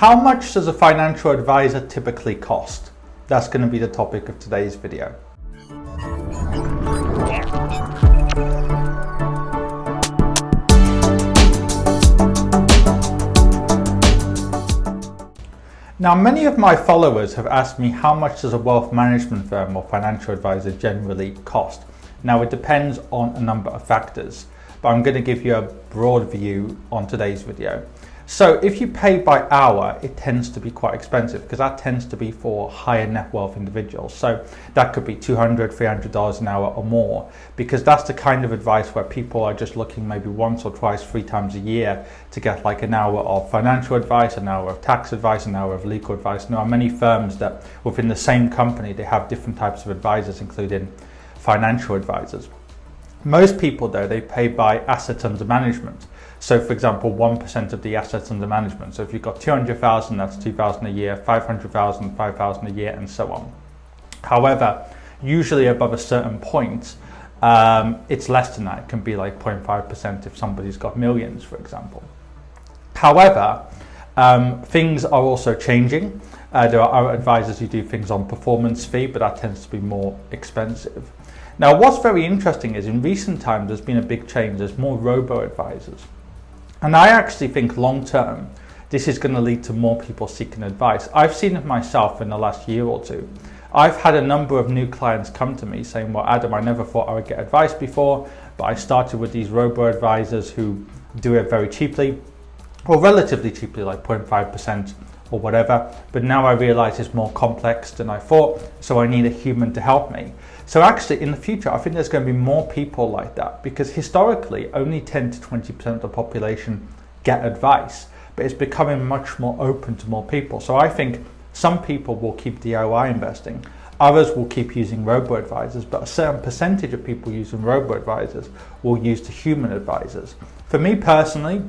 How much does a financial advisor typically cost? That's going to be the topic of today's video. Now, many of my followers have asked me how much does a wealth management firm or financial advisor generally cost? Now, it depends on a number of factors, but I'm going to give you a broad view on today's video. So if you pay by hour, it tends to be quite expensive because that tends to be for higher net wealth individuals. So that could be $200, $300 an hour or more, because that's the kind of advice where people are just looking maybe once or twice, 3 times a year to get like an hour of financial advice, an hour of tax advice, an hour of legal advice. There are many firms that within the same company, they have different types of advisors, including financial advisors. Most people though, they pay by assets under management. So for example, 1% of the assets under management. So if you've got 200,000, that's 2,000 a year, 500,000, 5,000 a year, and so on. However, usually above a certain point, it's less than that. It can be like 0.5% if somebody's got millions, for example. However, things are also changing. There are advisors who do things on performance fee, but that tends to be more expensive. Now, what's very interesting is in recent times, there's been a big change. There's more robo advisors. And I actually think long term, this is going to lead to more people seeking advice. I've seen it myself in the last year or two. I've had a number of new clients come to me saying, well, Adam, I never thought I would get advice before, but I started with these robo advisors who do it very cheaply, or relatively cheaply, like 0.5% or whatever. But now I realize it's more complex than I thought, so I need a human to help me. So actually in the future, I think there's going to be more people like that, because historically only 10 to 20% of the population get advice, but it's becoming much more open to more people. So I think some people will keep DIY investing, others will keep using robo advisors, but a certain percentage of people using robo advisors will use the human advisors. For me personally,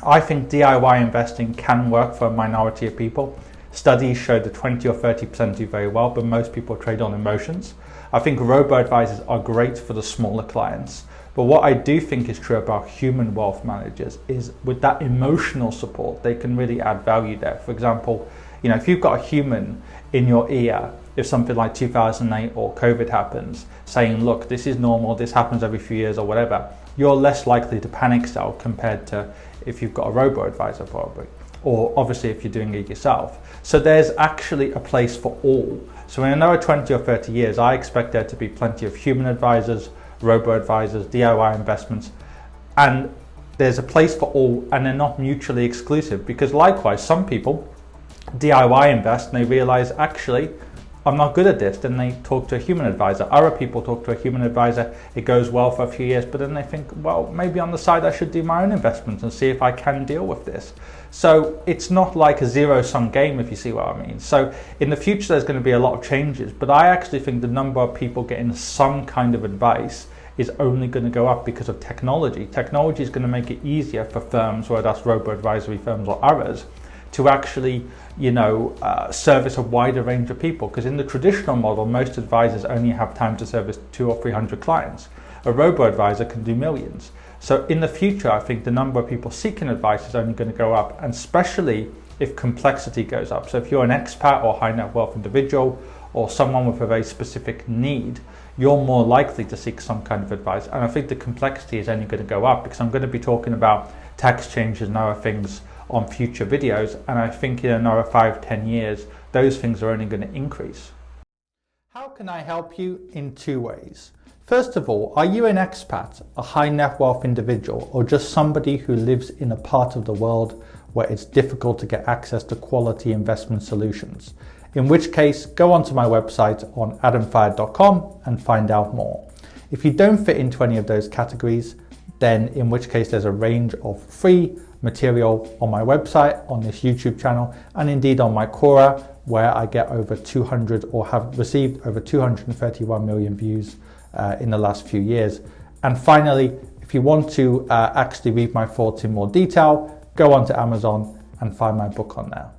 I think DIY investing can work for a minority of people. Studies show that 20 or 30% do very well, but most people trade on emotions. I think robo-advisors are great for the smaller clients, but what I do think is true about human wealth managers is with that emotional support, they can really add value there. For example, if you've got a human in your ear, if something like 2008 or COVID happens, saying, look, this is normal, this happens every few years or whatever, you're less likely to panic sell compared to if you've got a robo-advisor probably, or obviously if you're doing it yourself. So there's actually a place for all. So in another 20 or 30 years, I expect there to be plenty of human advisors, robo-advisors, DIY investments, and there's a place for all, and they're not mutually exclusive, because likewise, some people DIY invest and they realize, actually, I'm not good at this, then they talk to a human advisor. Other people talk to a human advisor, it goes well for a few years, but then they think, well, maybe on the side I should do my own investments and see if I can deal with this. So it's not like a zero-sum game, if you see what I mean. So in the future, there's going to be a lot of changes, but I actually think the number of people getting some kind of advice is only going to go up because of technology. Technology is going to make it easier for firms, whether that's robo-advisory firms or others, to actually, service a wider range of people. Because in the traditional model, most advisors only have time to service 200 or 300 clients. A robo-advisor can do millions. So in the future, I think the number of people seeking advice is only going to go up, and especially if complexity goes up. So if you're an expat or high net wealth individual or someone with a very specific need, you're more likely to seek some kind of advice. And I think the complexity is only going to go up, because I'm going to be talking about tax changes and other things on future videos, and I think in another 5-10 years those things are only going to increase. How can I help you? In 2 ways. First of all, are you an expat, a high net wealth individual, or just somebody who lives in a part of the world where it's difficult to get access to quality investment solutions? In which case, go onto my website on adamfayed.com and find out more. If you don't fit into any of those categories, then in which case there's a range of free material on my website, on this YouTube channel, and indeed on my Quora, where I get over 200 or have received over 231 million views in the last few years. And finally, if you want to actually read my thoughts in more detail, go onto Amazon and find my book on there.